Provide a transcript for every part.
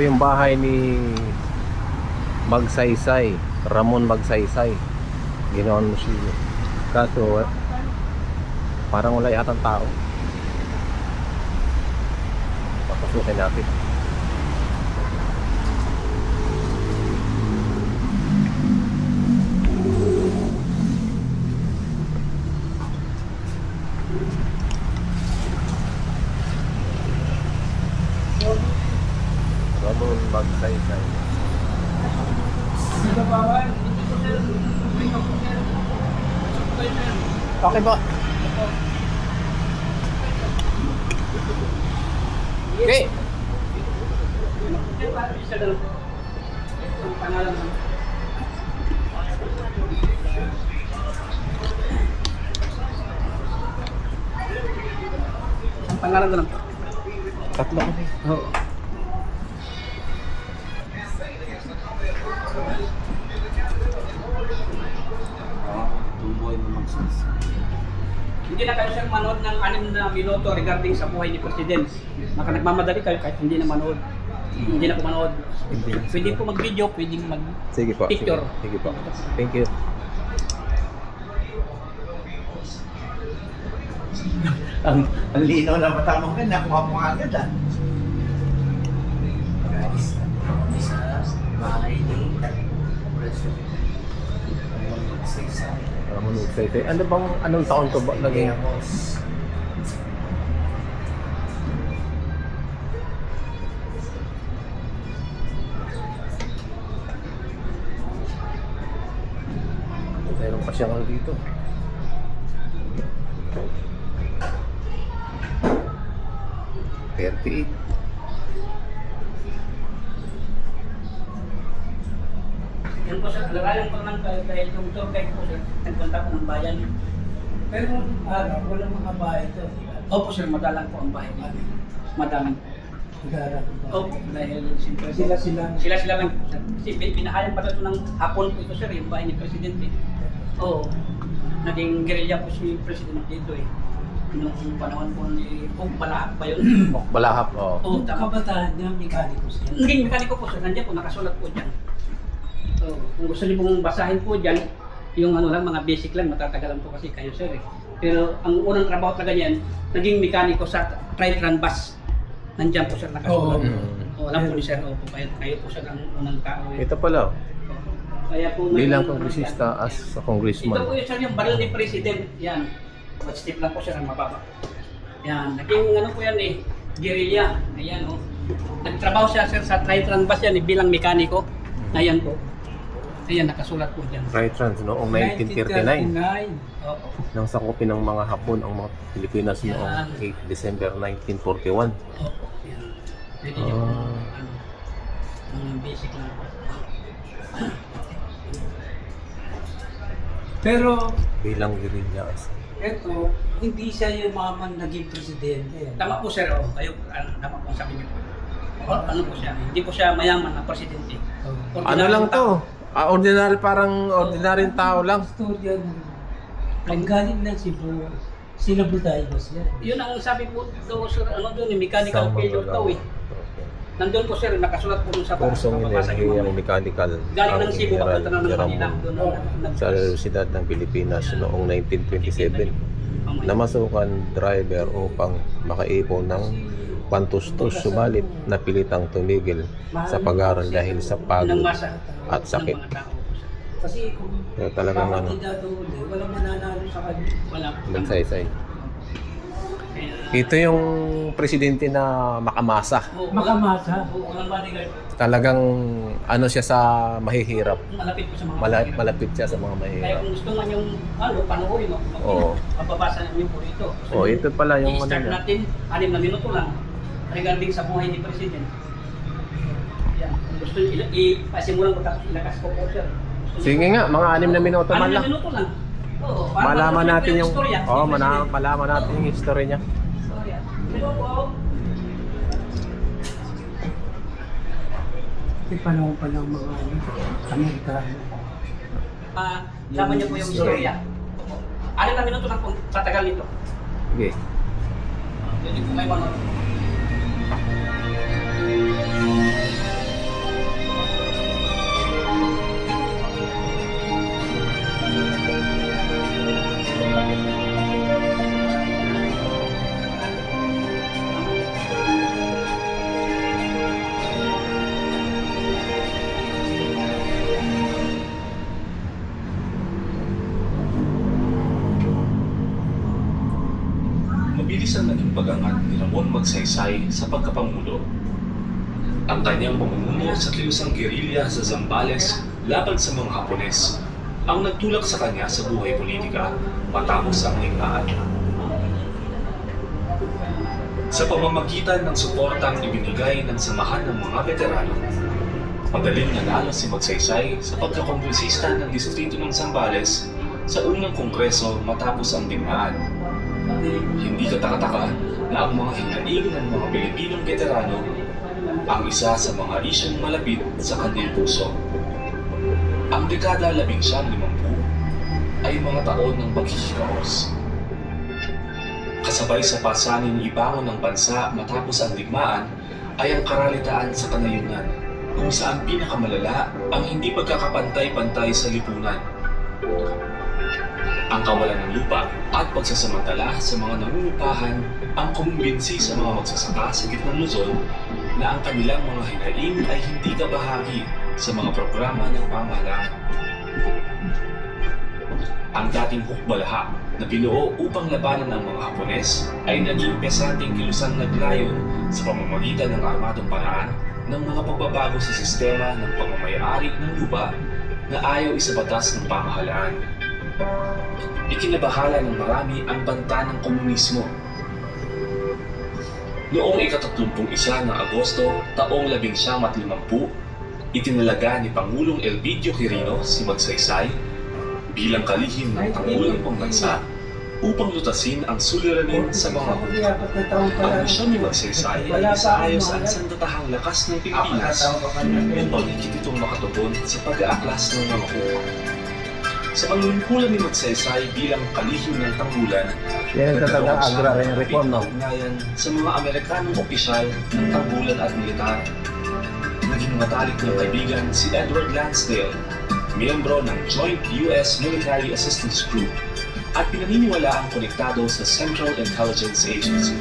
po yung bahay ni Magsaysay, Ramon Magsaysay. Ginawa mo siya. Kaso parang wala yatang tao. Papasukin natin. Ramon Magsaysay. Okay po. Okay. Ang pangalan ko lang. Tatlo kasi. Oo. Tumboy mo Magsaysay. Hindi na kayo sir manood ng 6 na minuto regarding sa buhay ni President. Maka nagmamadali kayo kahit hindi na manood. Hindi na po manood. Hindi. Pwede po mag-video, pwede Sige po. mag-picture. Sige po. Thank you. Ang linaw na mata mo ka, nakuha mo agad ah. Guys, sa bahay ni President Ramon Magsaysay. Ramon Magsaysay. Ano bang, anong taon to ba naging? Mayroon pa siyang ano dito. $38. Yan po sir, alalayan ko lang dahil yung tour guide po sir, nagpunta po ng bayan. Pero walang mga bahay ito. Opo sir, madalang po ang bahay namin. Madalang po. Opo, dahil siyempre sila lang po sir. Kasi pinahayan pa ito ng hapon po ito sir, yung bahay ni Presidente. Oo. Naging guerrilla po si President dito eh. Nung panahon po ni Balahap ba yun? Balahap, oo. Oo, tama. Kabataan niya, mekaniko siya. Naging mekaniko po sir, nandiyan po, nakasulat po dyan. So, kung gusto niyo pong basahin po dyan, yung ano lang, mga basic lang, matatagalan po kasi kayo sir eh. Pero ang unang trabaho talaga niyan, naging mekaniko sa Tritran bus. Nandiyan po sir, nakasulat. Oo. Alam po ni sir, opo, kayo po sir ang unang tao eh. Ito pala. Kaya po may- Bilang kongresista as sa Ito congressman. po yung sir, yung baril ni President. Yan. One step lang po sir, ang mababa. Yan. Naging ano po yan eh, guerrilla. Ayan oh. Nagtrabaho siya sir sa Tritran bus yan eh, bilang mekaniko. Ayan po. Ayan, nakasulat po dyan. Tritran noong 1939. Opo. Nang sakupin ng mga Hapon ang mga Pilipinas noong Yan. 8 December 1941. Opo. Yan. Pwede niyo po, ano, mga basic lang po. Pero Bilang guerrilla. eto, hindi siya yung maman naging presidente. Tama po sir, oh. Kayo, ano, tama po ang sabi niyo po. Ano po siya, hindi po siya mayaman na presidente. Oh. Ano lang to? Ordinary, parang ordinaryong tao lang. Istorya ng panggaling ng Cebu, sinabutay ba siya? Yun ang sabi po daw sir, ano doon, mechanical failure daw eh. Nandun po sir, nakasulat po dun sa Kursong mababasa niyo Enerhiyang mamaya. Mechanical Galing ang ng Cebu, General papunta na ng Manila. Ramon Doon ang sa Universidad ng Pilipinas noong 1927. Namasukan driver upang makaipon ng pantustos, subalit napilitang tumigil sa pag-aaral dahil sa ng pagod masa at sakit. ng mga tao. Kasi kung Kaya talagang ano, kandidato ulit, walang mananalo sa kanya. Wala po. Magsaysay. Kaya, Ito yung presidente na makamasa. oo, Makamasa. Oo, walang bodyguard. Talagang ano siya sa mahihirap. Malapit po sa mga Malapit siya sa mga Kaya mahihirap. kung gusto man yung ano, panoorin mo, Oo. mababasa niyo po ito. Oh, ito pala yung ano I-start niya. natin, 6 na minuto lang regarding sa buhay ni President. Yan. Kung gusto niyo, ipasimulan ko tapos ilakas ko po sir. Gusto niyo Sige po- nga, mga 6 na minuto man 6 na lang. minuto lang. Oo, para Malaman malaman natin yung istorya ni oh, President. malaman natin yung history niya. Istorya. Pero po, Kasi panahon pa ng mga Amerikano. laman niyo po yung istorya. 6 na minuto lang po, tatagal nito. Sige. Hindi po may manood. mabilis ang naging pag-angat ni Ramon Magsaysay sa pagkapangulo. Ang kanyang pamumuno sa kilusang gerilya sa Zambales laban sa mga Hapones ang nagtulak sa kanya sa buhay politika matapos ang ligtaan. Sa pamamagitan ng suportang ibinigay ng Samahan ng mga Veterano, madaling nanalo si Magsaysay sa pagkakongresista ng distrito ng Zambales sa unang kongreso matapos ang digmaan. Hindi katakataka na ang mga hinaing ng mga Pilipinong veterano ang isa sa mga isyong malapit sa kanyang puso. Ang dekada 1950 ay mga taon ng paghihikaos. Kasabay sa pasanin ibangon ng bansa matapos ang digmaan ay ang karalitaan sa kanayunan, kung saan pinakamalala ang hindi pagkakapantay-pantay sa lipunan. Ang kawalan ng lupa at pagsasamantala sa mga nangungupahan ang kumumbinsi sa mga magsasaka sa gitnang Luzon na ang kanilang mga hinaing ay hindi kabahagi sa mga programa ng pamahalaan. Ang dating hukbalaha na binuo upang labanan ang mga Hapones ay naging pesanteng kilusang naglayon sa pamamagitan ng armadong paraan ng mga pagbabago sa sistema ng pagmamayari ng lupa na ayaw isabatas ng pamahalaan. Ikinabahala ng marami ang banta ng komunismo. Noong ika-31 ng Agosto taong 1950, itinalaga ni Pangulong Elpidio Quirino si Magsaysay bilang kalihim ng tanggulang pambansa upang lutasin ang suliranin sa mga Hapon. Ang misyon ni Magsaysay ay isaayos ang sandatahang lakas ng Pilipinas upang higit itong makatugon sa pag-aaklas ng mga Hapon. Sa panunungkulan ni Magsaysay bilang kalihim ng tanggulan, Yan ang tatawag agrarian reform, no? ugnayan sa mga Amerikanong opisyal ng tanggulan at militar. Naging matalik ng kaibigan si Edward Lansdale, miyembro ng Joint U.S. Military Assistance Group, at pinaniniwala ang konektado sa Central Intelligence Agency.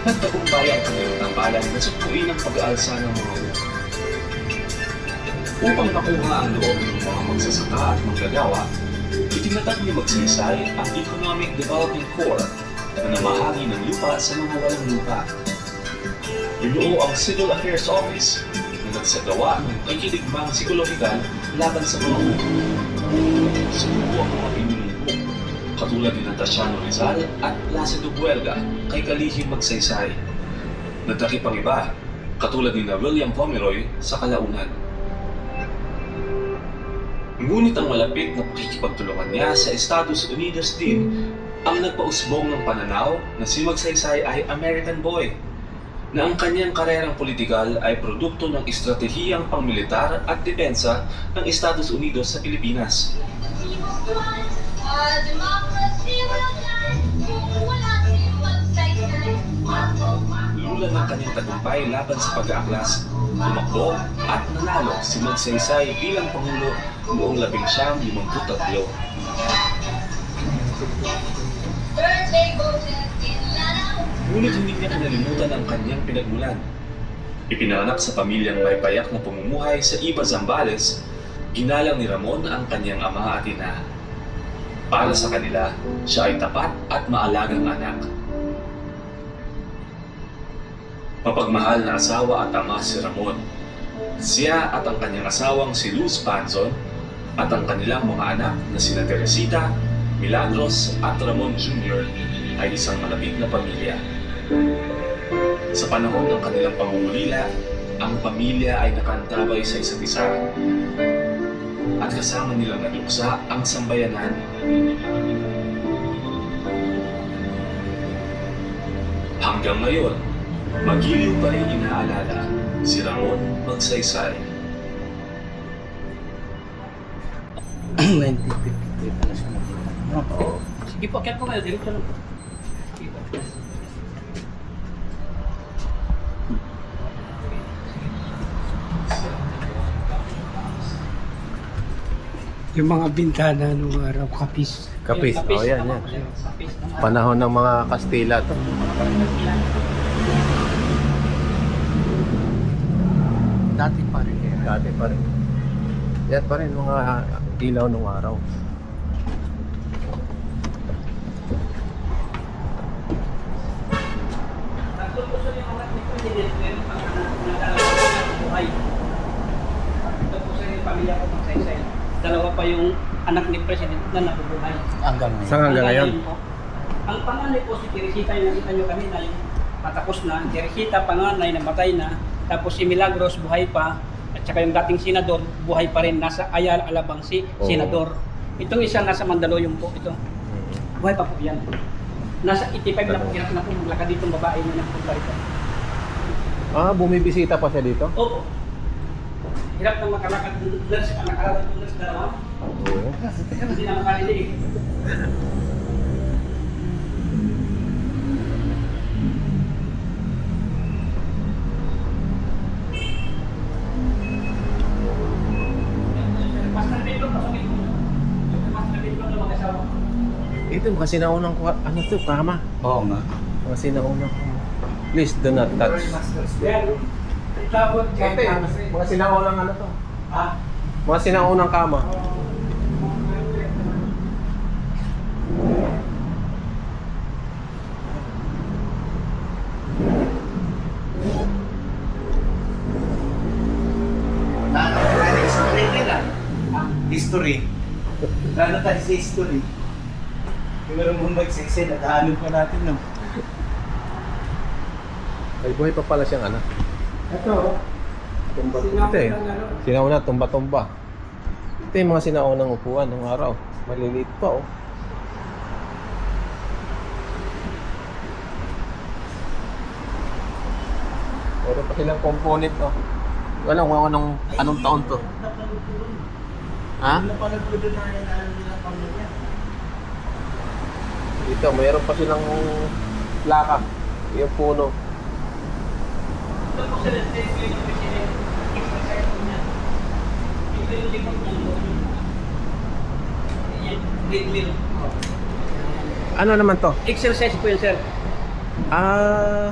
Nagtagumpay ang kanilang tambalan na sugpuin ang pag-aalsa ng mga Hapon. Upang makuha ang loob ng mga magsasaka at manggagawa, itinatag ni Magsaysay ang Economic Development Corps na namahagi ng lupa sa mga walang lupa. Binuo ang Civil Affairs Office na nagsagawa ng pakikidigmang psikolohikal laban sa mga Hapon. Sumuko ang mga pinunungkok, katulad ni Natasiano Rizal at Placido Buelga kay kalihim Magsaysay. Nagtakip ang iba, katulad ni William Pomeroy sa Kalaunan. Ngunit ang malapit na pakikipagtulungan niya sa Estados Unidos din ang nagpausbong ng pananaw na si Magsaysay ay American boy, na ang kanyang karerang politikal ay produkto ng estratehiyang pangmilitar at depensa ng Estados Unidos sa Pilipinas. Lula ng kanyang tagumpay laban sa pag-aaklas, tumakbo at nanalo si Magsaysay bilang Pangulo noong 1953. Ngunit hindi niya kinalimutan ang kanyang pinagmulan. Ipinanganak sa pamilyang may payak na pamumuhay sa Iba, Zambales, ginalang ni Ramon ang kanyang ama at ina. Para sa kanila, siya ay tapat at maalagang anak. Mapagmahal na asawa at ama si Ramon. Siya at ang kanyang asawang si Luz Panzon at ang kanilang mga anak na sina Teresita, Milagros at Ramon Jr. ay isang malapit na pamilya. Sa panahon ng kanilang pangungulila, ang pamilya ay nakaantabay sa isa't isa at kasama nilang naluksa ang sambayanan. Hanggang ngayon, magiliw pa rin inaalala si Ramon Magsaysay. 1953 pala siya nakita. Sige po, kaya po kayo, diretso lang po. Sige po. Yung mga bintana nung araw, kapis. Kapis. Kapis, Oh, yan, tama yan. po, sir. Kapis, tama. Panahon ng mga Kastila to. Dati pa rin. Dati pa rin. Yan pa rin mga ilaw ng araw. president, meron pang anak na dalawa na buhay. Ito po sir, yung pamilya ko magsaysay. Dalawa pa yung anak ni president na nabubuhay. Hanggang ngayon. Saan hanggang ngayon? Po. Ang panganay po si Teresita, yung nakita nyo kanina, yung patapos na. Teresita, panganay, namatay na. Tapos si Milagros, buhay pa. At saka yung dating senador, buhay pa rin. Nasa Ayala, Alabang si Oo. senador. Itong isa nasa Mandaluyong po. Ito. Buhay pa po yan. Nasa 85 na po, hirap na po maglakad ditong babae na nagpunta rito. Ah, bumibisita pa siya dito? Opo. Hirap na makalakad nurse, nakalakad ng nurse dalawa. Oo. Hindi na makalilig. Pastor Pedro, pasok ito. Pastor Pedro na mag-asawa. Ito, kasi naunang, ano to, kama. Oo nga. Kasi naunang, please do not touch. Yan. Tapos, Ito, mga sinaunang ano to. ah, Mga sinaunang kama. Lalo tayo sa history nila. History. Lalo tayo sa history. Kung meron mong magsaysay, naghahanap pa natin, no? Ay, buhay pa pala siyang anak. ito. Tumba, Sinabi ito eh. ng ano. Sinauna, tumba-tumba. Ito yung mga sinaunang upuan ng araw. Maliliit pa, oh. Meron pa silang component, oh. Wala kung anong taon to. Ha? Napanood ko doon na ano nila pamilya. Dito, mayroon pa silang plaka. Yung puno. Ito po sila, ito yung president. Exercise po niya. Ito yung likod niya. Yan, green mill. Ano naman to? Exercise po yun, sir. Ah,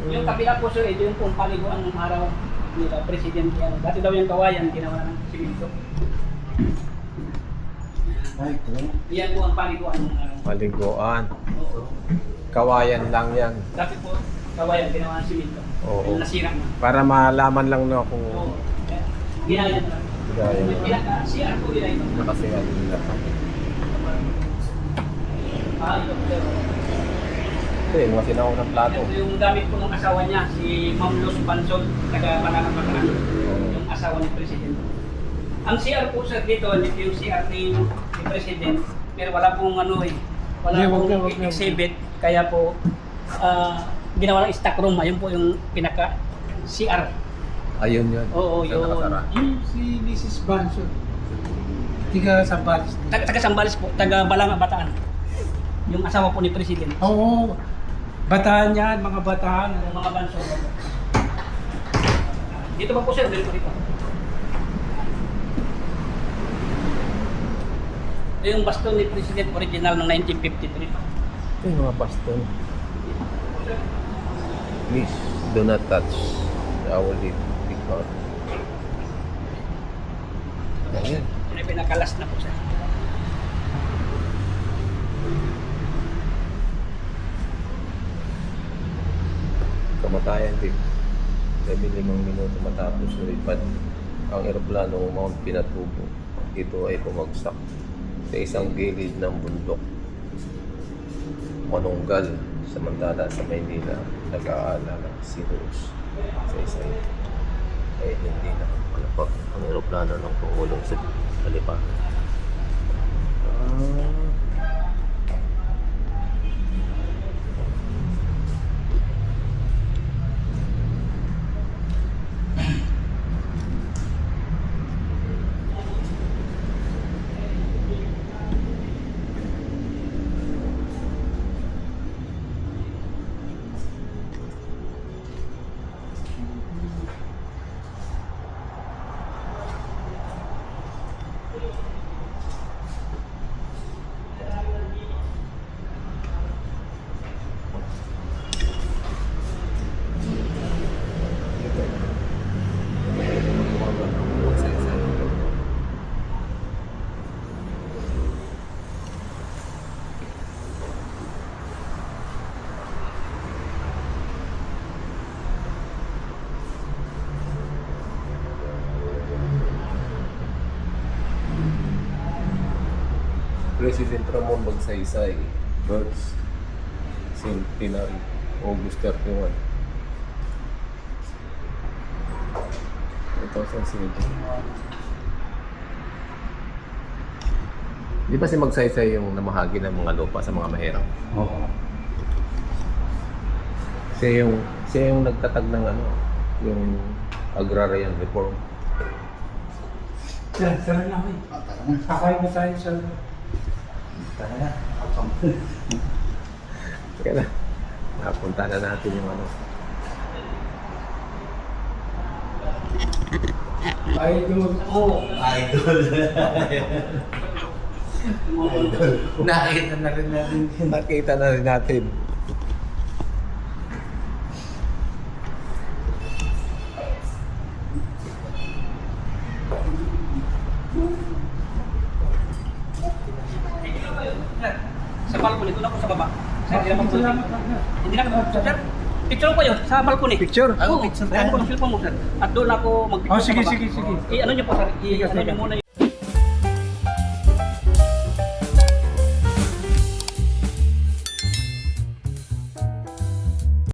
Yung kabila po, sir, ito yung pong paliguan ng araw nila, presidente. Yan. Dati daw yung kawayan, ginawa ng simento. Ay, ito. Yan po ang paliguan ng araw. paliguan. Oo. Kawayan lang yan. Dati po, kawayan, ginawa ng simento. Oo. Yung nasira na. Para malaman lang na kung Oo. Ginaya na lang. gaya CR po ginaya ito. na kasi ano nila. Ito po, sir. Ito yung mga sinaunang plato. Ito yung gamit po ng asawa niya, si Ma'am Luz Bansol, taga-Mananapakaran, yung asawa ni President. Ang CR po sir dito, hindi yung CR ni President, pero wala pong ano eh, wala pong exhibit, kaya po ginawa ng stock room, ayun po yung pinaka CR. Ayun yun. Oo, Sa yun. nakasara. Si Mrs. Banso. Tiga sa Balis. Taga Sambales po, taga Balanga, Bataan. Yung asawa po ni President. Oo. Bataan yan, mga bataan. Yung mga banso. Dito pa po sir, dito dito. Ito yung baston ni President original noong 1953. Ito yung mga baston. Please do not touch the our big heart. Ayan. Ito yung pinakalas na po sir. Kamatayan din. 15 minuto matapos lumipad ang eroplanong Mount Pinatubo. Ito ay bumagsak sa isang gilid ng bundok. Manunggal, samantala sa Maynila, nag-aalala si Rose sa isa ito. Ay hindi na palapag ang eroplano ng Pangulong sa Kalipanan. President Ramon Magsaysay, births, centenary, August 31. 2007. Di ba si Magsaysay yung namahagi ng mga lupa sa mga mahirap? Oo. Siya yung nagtatag ng yung agrarian reform. Tara na kayo. Sakay na tayo sa... Tara na. Kaya na, napunta na natin yung Idol ko. Idol. Nakita na rin natin yun. Nakita na rin natin. Sa balcony, doon ako sa baba. Sir, hindi na ako, sir. Picture ko yun, sa balcony. Picture? Oo, picture tayo. Ano ko ng cellphone mo, sir. At doon ako mag-picture Oh, sige, sa baba. sige, sige. Ano niyo po, sir? Ano niyo muna